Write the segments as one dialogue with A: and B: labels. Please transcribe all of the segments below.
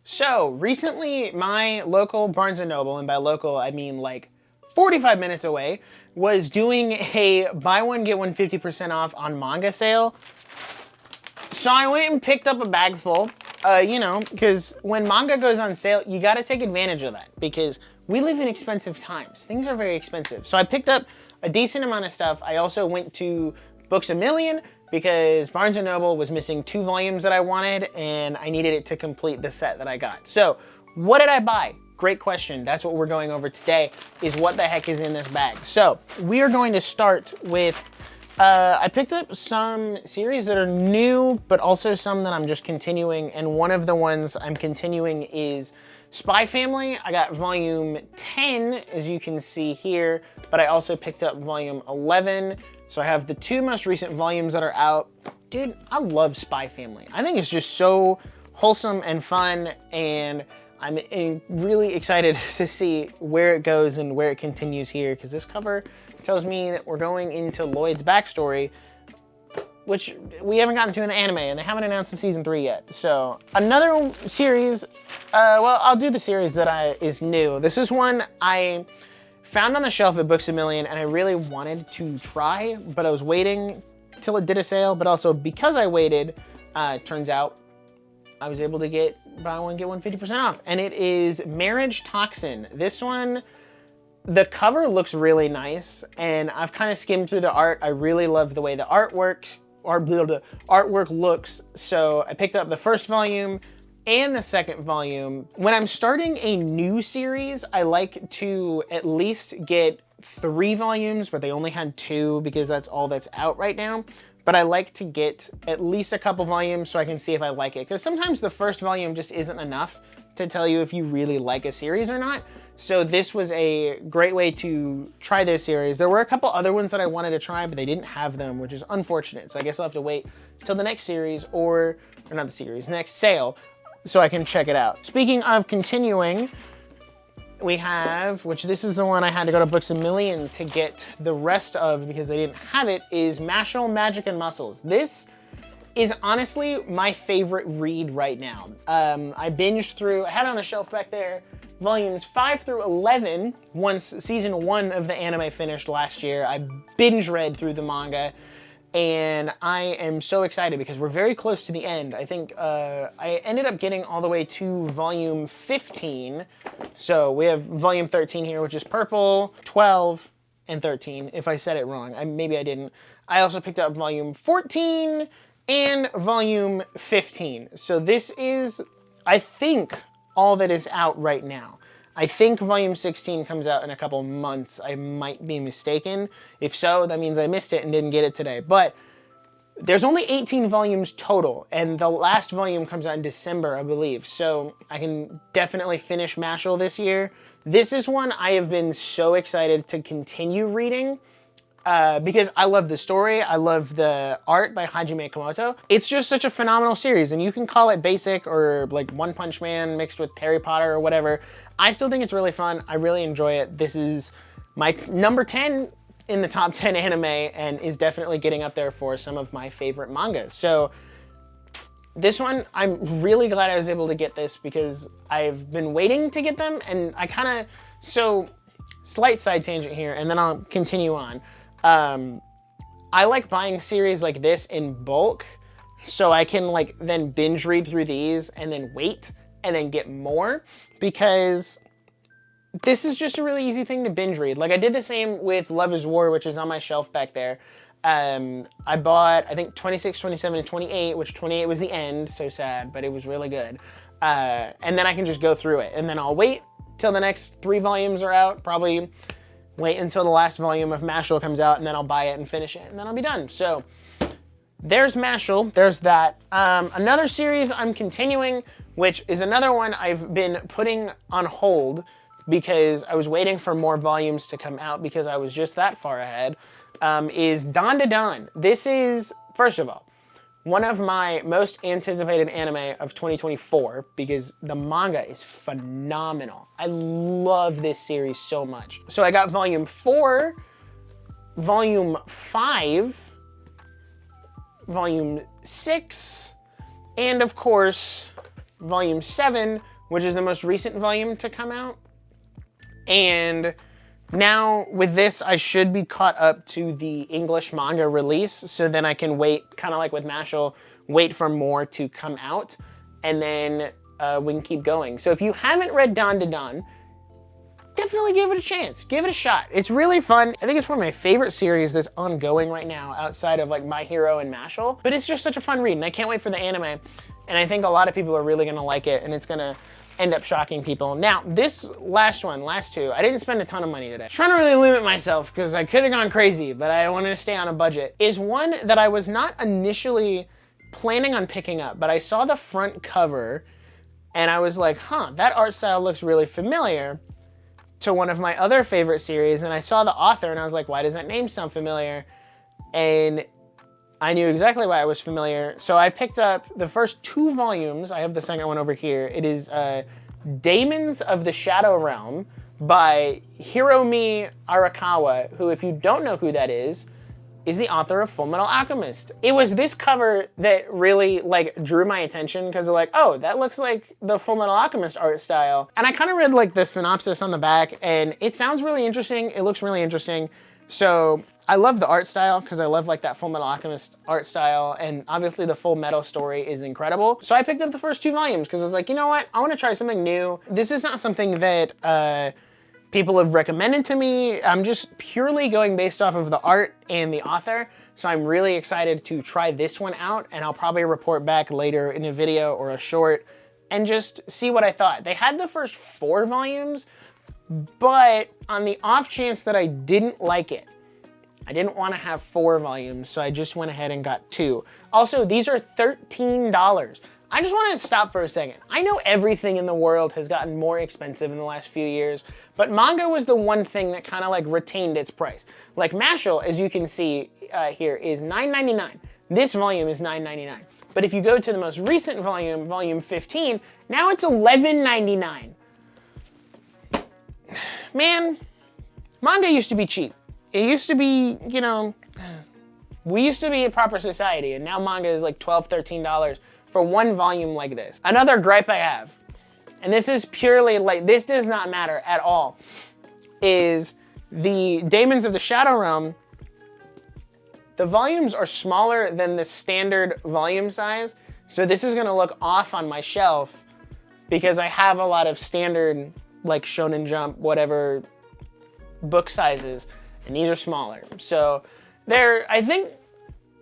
A: So recently my local Barnes & Noble, and by local I mean like 45 minutes away, was doing a buy one get one 50% off on manga sale. So I went and picked up a bag full, you know, because when manga goes on sale, you gotta take advantage of that because we live in expensive times. Things are very expensive. So I picked up a decent amount of stuff. I also went to Books A Million because Barnes & Noble was missing 2 volumes that I wanted and I needed it to complete the set that I got. So what did I buy? Great question. That's what we're going over today, is what the heck is in this bag. So we are going to start with, I picked up some series that are new, but also some that I'm just continuing. And one of the ones I'm continuing is Spy Family. I got volume 10, as you can see here, but I also picked up volume 11. So I have the 2 most recent volumes that are out. Dude, I love Spy Family. I think it's just so wholesome and fun, and I'm really excited to see where it goes and where it continues here, because this cover tells me that we're going into Lloyd's backstory, which we haven't gotten to in the anime, and they haven't announced the season 3 yet. So another series, well, I'll do the series that is new. This is one I found on the shelf at Books A Million, and I really wanted to try, but I was waiting till it did a sale. But also because I waited, turns out I was able to get buy one get one 50% off, and it is Marriage Toxin. This one, the cover looks really nice, and I've kind of skimmed through the art. I really love the way the artwork looks, so I picked up the first volume and the second volume. When I'm starting a new series, I like to at least get 3 volumes, but they only had 2 because that's all that's out right now. But I like to get at least a couple volumes so I can see if I like it, because sometimes the first volume just isn't enough to tell you if you really like a series or not. So this was a great way to try this series. There were a couple other ones that I wanted to try, but they didn't have them, which is unfortunate. So I guess I'll have to wait till the next series, or not the series, next sale, so I can check it out. Speaking of continuing, we have, which this is the one I had to go to Books A Million to get the rest of because they didn't have it, is Mashle, Magic and Muscles. This is honestly my favorite read right now. I binged through, I had it on the shelf back there, volumes 5 through 11 once season 1 of the anime finished last year. I binge read through the manga, and I am so excited because we're very close to the end. I think I ended up getting all the way to volume 15. So we have volume 13 here, which is purple, 12, and 13, if I said it wrong. Maybe I didn't. I also picked up volume 14 and volume 15. So this is, I think, all that is out right now. I think volume 16 comes out in a couple months. I might be mistaken. If so, that means I missed it and didn't get it today. But there's only 18 volumes total, and the last volume comes out in December, I believe. So I can definitely finish Mashle this year. This is one I have been so excited to continue reading because I love the story. I love the art by Hajime Komoto. It's just such a phenomenal series, and you can call it basic or like One Punch Man mixed with Harry Potter or whatever. I still think it's really fun. I really enjoy it. This is my number 10 in the top 10 anime, and is definitely getting up there for some of my favorite mangas. So this one, I'm really glad I was able to get this because I've been waiting to get them, and I kind of, so slight side tangent here, and then I'll continue on. I like buying series like this in bulk, so I can like then binge read through these and then wait and then get more, because this is just a really easy thing to binge read. Like I did the same with Love is War, which is on my shelf back there. I bought, I think 26, 27, and 28, which 28 was the end, so sad, but it was really good. And then I can just go through it, and then I'll wait till the next 3 volumes are out, probably wait until the last volume of Mashle comes out, and then I'll buy it and finish it, and then I'll be done. So there's Mashle, there's that. Another series I'm continuing, which is another one I've been putting on hold because I was waiting for more volumes to come out because I was just that far ahead, is Dan Da Dan. This is, first of all, one of my most anticipated anime of 2024 because the manga is phenomenal. I love this series so much. So I got volume 4, volume 5, volume 6, and of course, volume 7, which is the most recent volume to come out. And now with this, I should be caught up to the English manga release, so then I can wait, kind of like with Mashal, wait for more to come out, and then we can keep going. So if you haven't read Dawn to Dawn, definitely give it a chance. Give it a shot. It's really fun. I think it's one of my favorite series that's ongoing right now outside of like My Hero and Mashal. But it's just such a fun read, and I can't wait for the anime. And I think a lot of people are really gonna like it, and it's gonna end up shocking people. Now, this last two, I didn't spend a ton of money today. Trying to really limit myself because I could have gone crazy, but I wanted to stay on a budget, is one that I was not initially planning on picking up, but I saw the front cover and I was like, huh, that art style looks really familiar to one of my other favorite series. And I saw the author and I was like, why does that name sound familiar? And I knew exactly why it was familiar. So I picked up the first 2 volumes. I have the second one over here. It is Daemons of the Shadow Realm by Hiromi Arakawa, who, if you don't know who that is the author of Fullmetal Alchemist. It was this cover that really like drew my attention because like, oh, that looks like the Fullmetal Alchemist art style. And I kind of read like the synopsis on the back and it sounds really interesting. It looks really interesting. So I love the art style because I love like that Fullmetal Alchemist art style, and obviously the Full Metal story is incredible. So I picked up the first 2 volumes because I was like, you know what? I want to try something new. This is not something that people have recommended to me. I'm just purely going based off of the art and the author. So I'm really excited to try this one out, and I'll probably report back later in a video or a short and just see what I thought. They had the first 4 volumes, but on the off chance that I didn't like it, I didn't want to have 4 volumes, so I just went ahead and got 2. Also, these are $13. I just want to stop for a second. I know everything in the world has gotten more expensive in the last few years, but manga was the one thing that kind of like retained its price. Like Mashal, as you can see here, is $9.99. This volume is $9.99. But if you go to the most recent volume, volume 15, now it's $11.99. Man, manga used to be cheap. It used to be, you know, we used to be a proper society, and now manga is like $12, $13 for one volume like this. Another gripe I have, and this is purely like, this does not matter at all, is the Daemons of the Shadow Realm. The volumes are smaller than the standard volume size, so this is gonna look off on my shelf because I have a lot of standard, like Shonen Jump, whatever, book sizes, and these are smaller. So I think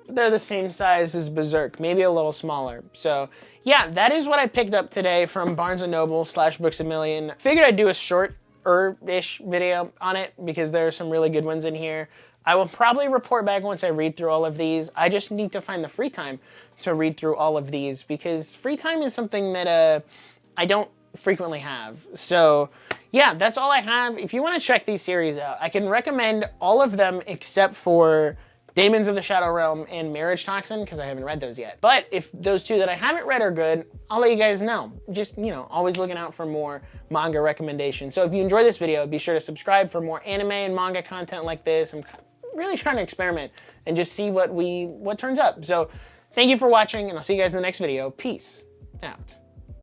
A: they're the same size as Berserk, maybe a little smaller. So yeah, that is what I picked up today from Barnes & Noble / Books A Million. Figured I'd do a short-ish video on it because there are some really good ones in here. I will probably report back once I read through all of these. I just need to find the free time to read through all of these because free time is something that I don't frequently have. So yeah, that's all I have. If you want to check these series out, I can recommend all of them except for Daemons of the Shadow Realm and Marriage Toxin, because I haven't read those yet. But if those 2 that I haven't read are good, I'll let you guys know. Just, you know, always looking out for more manga recommendations. So if you enjoy this video, be sure to subscribe for more anime and manga content like this. I'm really trying to experiment and just see what turns up. So thank you for watching, and I'll see you guys in the next video. Peace out.